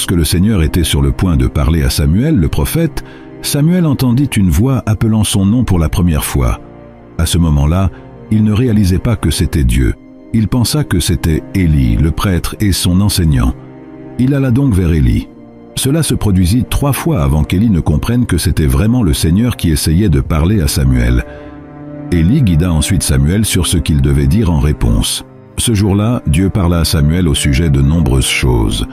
Lorsque le Seigneur était sur le point de parler à Samuel, le prophète, Samuel entendit une voix appelant son nom pour la première fois. À ce moment-là, il ne réalisait pas que c'était Dieu. Il pensa que c'était Élie, le prêtre et son enseignant. Il alla donc vers Élie. Cela se produisit 3 fois avant qu'Élie ne comprenne que c'était vraiment le Seigneur qui essayait de parler à Samuel. Élie guida ensuite Samuel sur ce qu'il devait dire en réponse. Ce jour-là, Dieu parla à Samuel au sujet de nombreuses choses.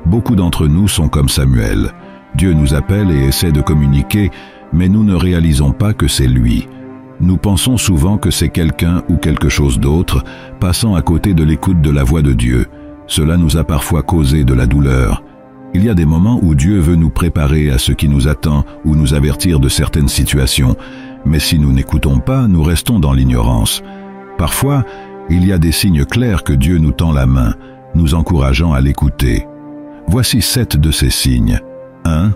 Beaucoup d'entre nous sont comme Samuel. Dieu nous appelle et essaie de communiquer, mais nous ne réalisons pas que c'est lui. Nous pensons souvent que c'est quelqu'un ou quelque chose d'autre, passant à côté de l'écoute de la voix de Dieu. Cela nous a parfois causé de la douleur. Il y a des moments où Dieu veut nous préparer à ce qui nous attend ou nous avertir de certaines situations, mais si nous n'écoutons pas, nous restons dans l'ignorance. Parfois, il y a des signes clairs que Dieu nous tend la main, nous encourageant à l'écouter. Voici 7 de ces signes. 1.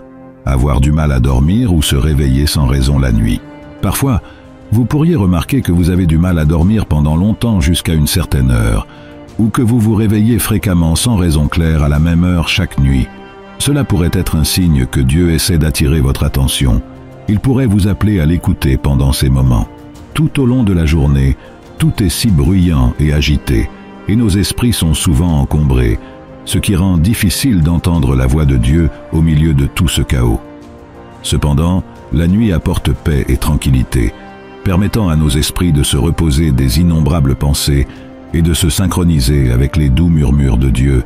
Avoir du mal à dormir ou se réveiller sans raison la nuit. Parfois, vous pourriez remarquer que vous avez du mal à dormir pendant longtemps jusqu'à une certaine heure, ou que vous vous réveillez fréquemment sans raison claire à la même heure chaque nuit. Cela pourrait être un signe que Dieu essaie d'attirer votre attention. Il pourrait vous appeler à l'écouter pendant ces moments. Tout au long de la journée, tout est si bruyant et agité, et nos esprits sont souvent encombrés, ce qui rend difficile d'entendre la voix de Dieu au milieu de tout ce chaos. Cependant, la nuit apporte paix et tranquillité, permettant à nos esprits de se reposer des innombrables pensées et de se synchroniser avec les doux murmures de Dieu.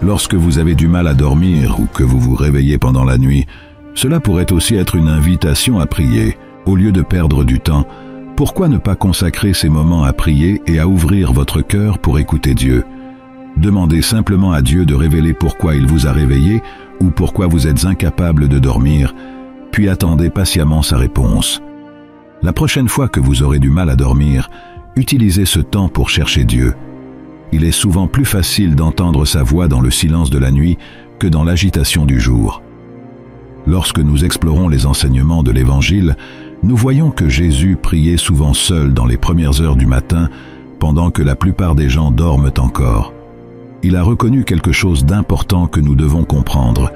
Lorsque vous avez du mal à dormir ou que vous vous réveillez pendant la nuit, cela pourrait aussi être une invitation à prier. Au lieu de perdre du temps, pourquoi ne pas consacrer ces moments à prier et à ouvrir votre cœur pour écouter Dieu? Demandez simplement à Dieu de révéler pourquoi il vous a réveillé ou pourquoi vous êtes incapable de dormir, puis attendez patiemment sa réponse. La prochaine fois que vous aurez du mal à dormir, utilisez ce temps pour chercher Dieu. Il est souvent plus facile d'entendre sa voix dans le silence de la nuit que dans l'agitation du jour. Lorsque nous explorons les enseignements de l'Évangile, nous voyons que Jésus priait souvent seul dans les premières heures du matin, pendant que la plupart des gens dorment encore. Il a reconnu quelque chose d'important que nous devons comprendre.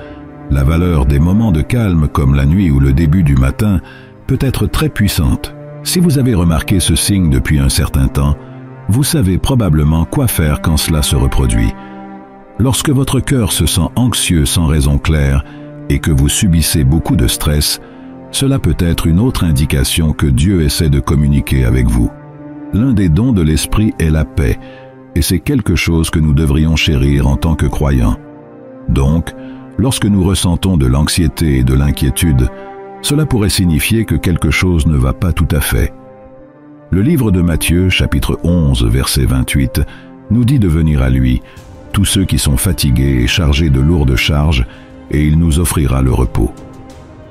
La valeur des moments de calme, comme la nuit ou le début du matin, peut être très puissante. Si vous avez remarqué ce signe depuis un certain temps, vous savez probablement quoi faire quand cela se reproduit. Lorsque votre cœur se sent anxieux sans raison claire et que vous subissez beaucoup de stress, cela peut être une autre indication que Dieu essaie de communiquer avec vous. L'un des dons de l'esprit est la paix, et c'est quelque chose que nous devrions chérir en tant que croyants. Donc, lorsque nous ressentons de l'anxiété et de l'inquiétude, cela pourrait signifier que quelque chose ne va pas tout à fait. Le livre de Matthieu, chapitre 11, verset 28, nous dit de venir à lui, tous ceux qui sont fatigués et chargés de lourdes charges, et il nous offrira le repos.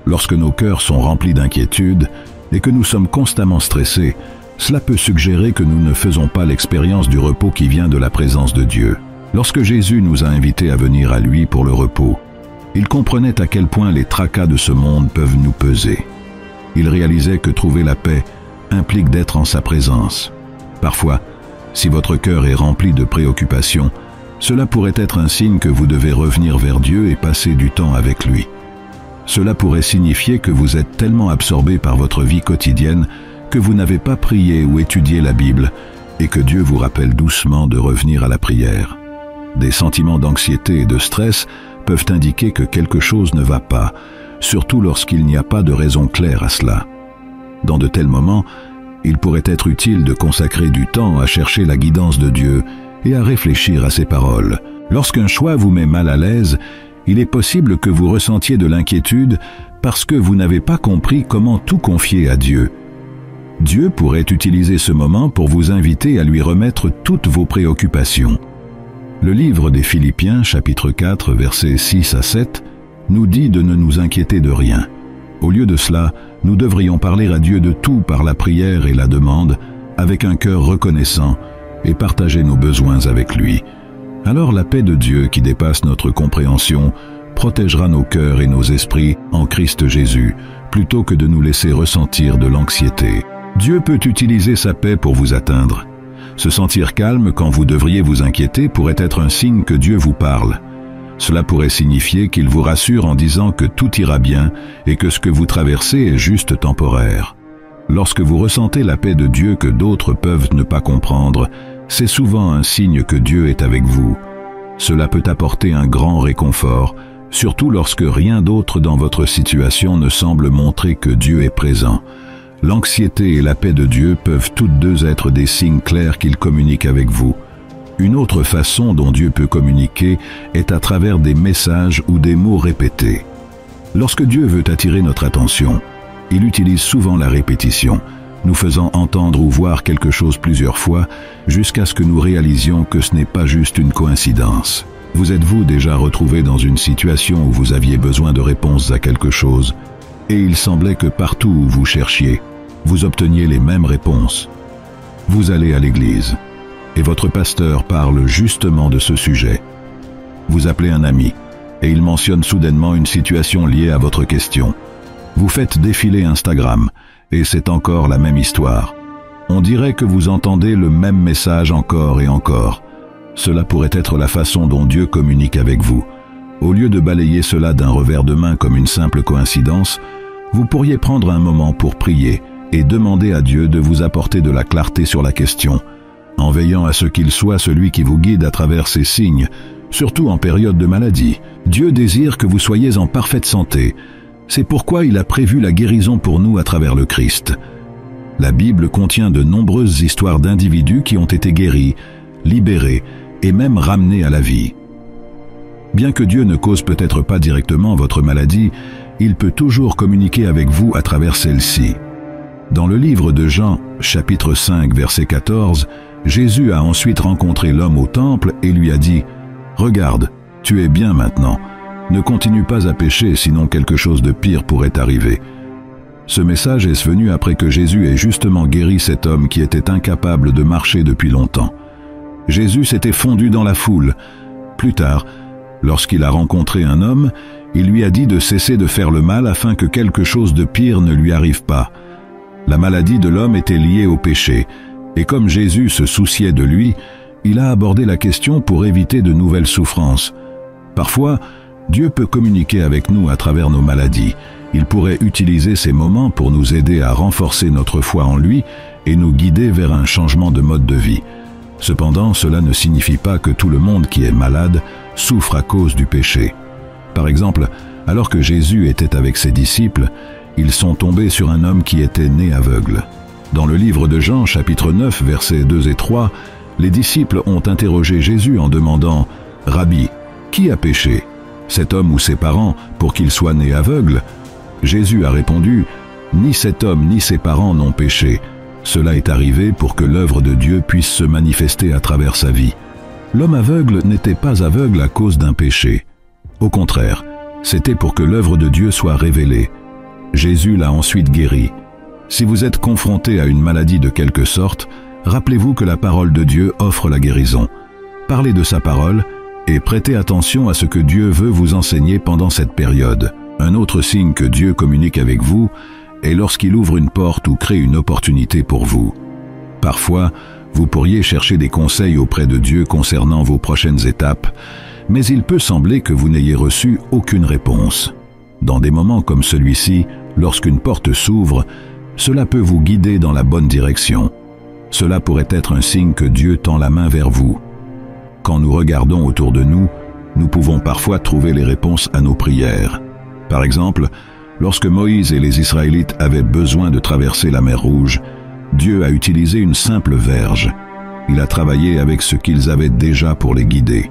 Lorsque nos cœurs sont remplis d'inquiétude et que nous sommes constamment stressés, cela peut suggérer que nous ne faisons pas l'expérience du repos qui vient de la présence de Dieu. Lorsque Jésus nous a invités à venir à lui pour le repos, il comprenait à quel point les tracas de ce monde peuvent nous peser. Il réalisait que trouver la paix implique d'être en sa présence. Parfois, si votre cœur est rempli de préoccupations, cela pourrait être un signe que vous devez revenir vers Dieu et passer du temps avec lui. Cela pourrait signifier que vous êtes tellement absorbé par votre vie quotidienne que vous n'avez pas prié ou étudié la Bible et que Dieu vous rappelle doucement de revenir à la prière. Des sentiments d'anxiété et de stress peuvent indiquer que quelque chose ne va pas, surtout lorsqu'il n'y a pas de raison claire à cela. Dans de tels moments, il pourrait être utile de consacrer du temps à chercher la guidance de Dieu et à réfléchir à ses paroles. Lorsqu'un choix vous met mal à l'aise, il est possible que vous ressentiez de l'inquiétude parce que vous n'avez pas compris comment tout confier à Dieu. Dieu pourrait utiliser ce moment pour vous inviter à lui remettre toutes vos préoccupations. Le livre des Philippiens, chapitre 4, versets 6 à 7, nous dit de ne nous inquiéter de rien. Au lieu de cela, nous devrions parler à Dieu de tout par la prière et la demande, avec un cœur reconnaissant, et partager nos besoins avec lui. Alors la paix de Dieu qui dépasse notre compréhension protégera nos cœurs et nos esprits en Christ Jésus, plutôt que de nous laisser ressentir de l'anxiété. Dieu peut utiliser sa paix pour vous atteindre. Se sentir calme quand vous devriez vous inquiéter pourrait être un signe que Dieu vous parle. Cela pourrait signifier qu'il vous rassure en disant que tout ira bien et que ce que vous traversez est juste temporaire. Lorsque vous ressentez la paix de Dieu que d'autres peuvent ne pas comprendre, c'est souvent un signe que Dieu est avec vous. Cela peut apporter un grand réconfort, surtout lorsque rien d'autre dans votre situation ne semble montrer que Dieu est présent. L'anxiété et la paix de Dieu peuvent toutes deux être des signes clairs qu'il communique avec vous. Une autre façon dont Dieu peut communiquer est à travers des messages ou des mots répétés. Lorsque Dieu veut attirer notre attention, il utilise souvent la répétition, nous faisant entendre ou voir quelque chose plusieurs fois jusqu'à ce que nous réalisions que ce n'est pas juste une coïncidence. Vous êtes-vous déjà retrouvé dans une situation où vous aviez besoin de réponses à quelque chose et il semblait que partout où vous cherchiez, vous obteniez les mêmes réponses? Vous allez à l'église et votre pasteur parle justement de ce sujet. Vous appelez un ami et il mentionne soudainement une situation liée à votre question. Vous faites défiler Instagram et c'est encore la même histoire. On dirait que vous entendez le même message encore et encore. Cela pourrait être la façon dont Dieu communique avec vous. Au lieu de balayer cela d'un revers de main comme une simple coïncidence, vous pourriez prendre un moment pour prier et demander à Dieu de vous apporter de la clarté sur la question, en veillant à ce qu'il soit celui qui vous guide à travers ces signes, surtout en période de maladie. Dieu désire que vous soyez en parfaite santé. C'est pourquoi il a prévu la guérison pour nous à travers le Christ. La Bible contient de nombreuses histoires d'individus qui ont été guéris, libérés et même ramenés à la vie. Bien que Dieu ne cause peut-être pas directement votre maladie, il peut toujours communiquer avec vous à travers celle-ci. Dans le livre de Jean, chapitre 5, verset 14, Jésus a ensuite rencontré l'homme au temple et lui a dit « Regarde, tu es bien maintenant. Ne continue pas à pécher, sinon quelque chose de pire pourrait arriver. » Ce message est venu après que Jésus ait justement guéri cet homme qui était incapable de marcher depuis longtemps. Jésus s'était fondu dans la foule. Plus tard, lorsqu'il a rencontré un homme, il lui a dit de cesser de faire le mal afin que quelque chose de pire ne lui arrive pas. La maladie de l'homme était liée au péché, et comme Jésus se souciait de lui, il a abordé la question pour éviter de nouvelles souffrances. Parfois, Dieu peut communiquer avec nous à travers nos maladies. Il pourrait utiliser ces moments pour nous aider à renforcer notre foi en lui et nous guider vers un changement de mode de vie. Cependant, cela ne signifie pas que tout le monde qui est malade souffre à cause du péché. Par exemple, alors que Jésus était avec ses disciples, ils sont tombés sur un homme qui était né aveugle. Dans le livre de Jean, chapitre 9, versets 2 et 3, les disciples ont interrogé Jésus en demandant « Rabbi, qui a péché, cet homme ou ses parents, pour qu'il soit né aveugle ?» Jésus a répondu « Ni cet homme ni ses parents n'ont péché. Cela est arrivé pour que l'œuvre de Dieu puisse se manifester à travers sa vie. » L'homme aveugle n'était pas aveugle à cause d'un péché. Au contraire, c'était pour que l'œuvre de Dieu soit révélée. Jésus l'a ensuite guéri. Si vous êtes confronté à une maladie de quelque sorte, rappelez-vous que la parole de Dieu offre la guérison. Parlez de sa parole et prêtez attention à ce que Dieu veut vous enseigner pendant cette période. Un autre signe que Dieu communique avec vous est lorsqu'il ouvre une porte ou crée une opportunité pour vous. Parfois, vous pourriez chercher des conseils auprès de Dieu concernant vos prochaines étapes, mais il peut sembler que vous n'ayez reçu aucune réponse. Dans des moments comme celui-ci, lorsqu'une porte s'ouvre, cela peut vous guider dans la bonne direction. Cela pourrait être un signe que Dieu tend la main vers vous. Quand nous regardons autour de nous, nous pouvons parfois trouver les réponses à nos prières. Par exemple, lorsque Moïse et les Israélites avaient besoin de traverser la mer Rouge, Dieu a utilisé une simple verge. Il a travaillé avec ce qu'ils avaient déjà pour les guider.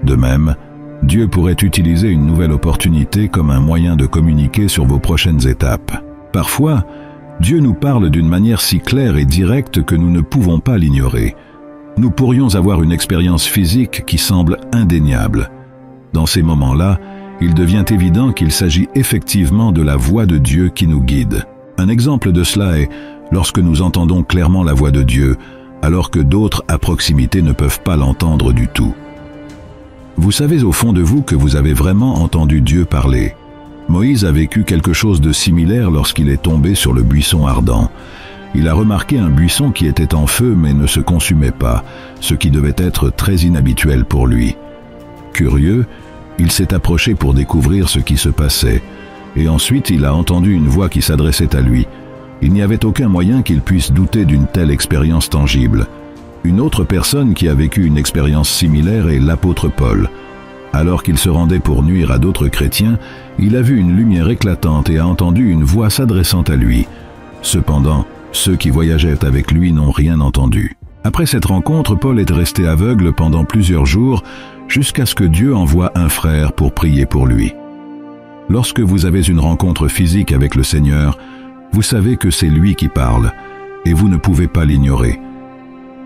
De même, Dieu pourrait utiliser une nouvelle opportunité comme un moyen de communiquer sur vos prochaines étapes. Parfois, Dieu nous parle d'une manière si claire et directe que nous ne pouvons pas l'ignorer. Nous pourrions avoir une expérience physique qui semble indéniable. Dans ces moments-là, il devient évident qu'il s'agit effectivement de la voix de Dieu qui nous guide. Un exemple de cela est lorsque nous entendons clairement la voix de Dieu, alors que d'autres à proximité ne peuvent pas l'entendre du tout. Vous savez au fond de vous que vous avez vraiment entendu Dieu parler. Moïse a vécu quelque chose de similaire lorsqu'il est tombé sur le buisson ardent. Il a remarqué un buisson qui était en feu mais ne se consumait pas, ce qui devait être très inhabituel pour lui. Curieux, Il s'est approché pour découvrir ce qui se passait, et ensuite il a entendu une voix qui s'adressait à lui. Il n'y avait aucun moyen qu'il puisse douter d'une telle expérience tangible. Une autre personne qui a vécu une expérience similaire est l'apôtre Paul. Alors qu'il se rendait pour nuire à d'autres chrétiens, il a vu une lumière éclatante et a entendu une voix s'adressant à lui. Cependant, ceux qui voyageaient avec lui n'ont rien entendu. Après cette rencontre, Paul est resté aveugle pendant plusieurs jours, jusqu'à ce que Dieu envoie un frère pour prier pour lui. Lorsque vous avez une rencontre physique avec le Seigneur, vous savez que c'est lui qui parle, et vous ne pouvez pas l'ignorer.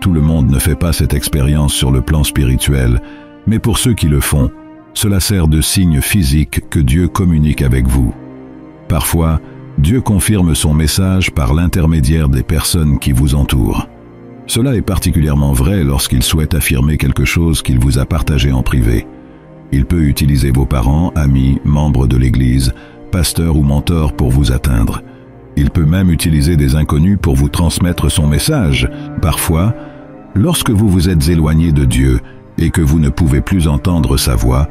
Tout le monde ne fait pas cette expérience sur le plan spirituel, mais pour ceux qui le font, cela sert de signe physique que Dieu communique avec vous. Parfois, Dieu confirme son message par l'intermédiaire des personnes qui vous entourent. Cela est particulièrement vrai lorsqu'il souhaite affirmer quelque chose qu'il vous a partagé en privé. Il peut utiliser vos parents, amis, membres de l'Église, pasteurs ou mentors pour vous atteindre. Il peut même utiliser des inconnus pour vous transmettre son message. Parfois, lorsque vous vous êtes éloigné de Dieu et que vous ne pouvez plus entendre sa voix,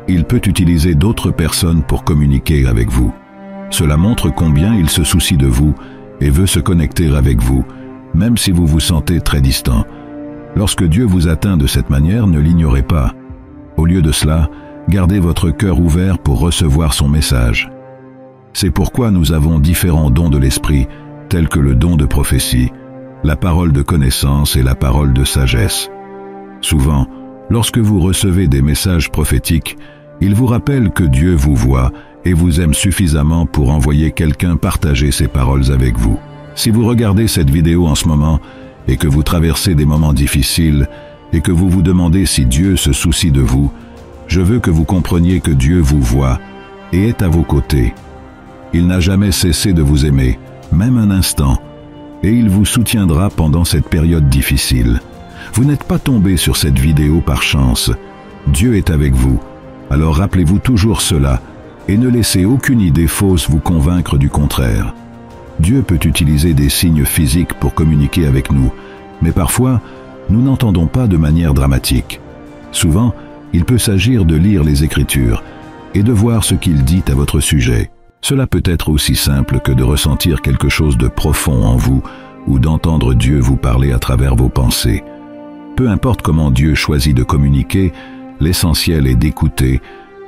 il peut utiliser d'autres personnes pour communiquer avec vous. Cela montre combien il se soucie de vous et veut se connecter avec vous, même si vous vous sentez très distant. Lorsque Dieu vous atteint de cette manière, ne l'ignorez pas. Au lieu de cela, gardez votre cœur ouvert pour recevoir son message. C'est pourquoi nous avons différents dons de l'esprit, tels que le don de prophétie, la parole de connaissance et la parole de sagesse. Souvent, lorsque vous recevez des messages prophétiques, ils vous rappellent que Dieu vous voit et vous aime suffisamment pour envoyer quelqu'un partager ces paroles avec vous. Si vous regardez cette vidéo en ce moment et que vous traversez des moments difficiles et que vous vous demandez si Dieu se soucie de vous, je veux que vous compreniez que Dieu vous voit et est à vos côtés. Il n'a jamais cessé de vous aimer, même un instant, et il vous soutiendra pendant cette période difficile. Vous n'êtes pas tombé sur cette vidéo par chance. Dieu est avec vous, alors rappelez-vous toujours cela et ne laissez aucune idée fausse vous convaincre du contraire. Dieu peut utiliser des signes physiques pour communiquer avec nous, mais parfois, nous n'entendons pas de manière dramatique. Souvent, il peut s'agir de lire les Écritures et de voir ce qu'il dit à votre sujet. Cela peut être aussi simple que de ressentir quelque chose de profond en vous ou d'entendre Dieu vous parler à travers vos pensées. Peu importe comment Dieu choisit de communiquer, l'essentiel est d'écouter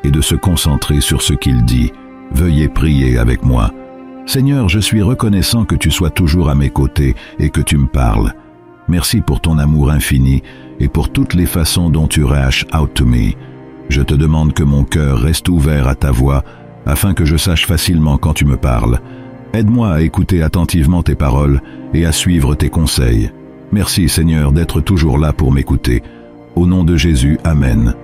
et de se concentrer sur ce qu'il dit. Veuillez prier avec moi. Seigneur, je suis reconnaissant que tu sois toujours à mes côtés et que tu me parles. Merci pour ton amour infini et pour toutes les façons dont tu reach out to me. Je te demande que mon cœur reste ouvert à ta voix afin que je sache facilement quand tu me parles. Aide-moi à écouter attentivement tes paroles et à suivre tes conseils. Merci Seigneur d'être toujours là pour m'écouter. Au nom de Jésus, Amen.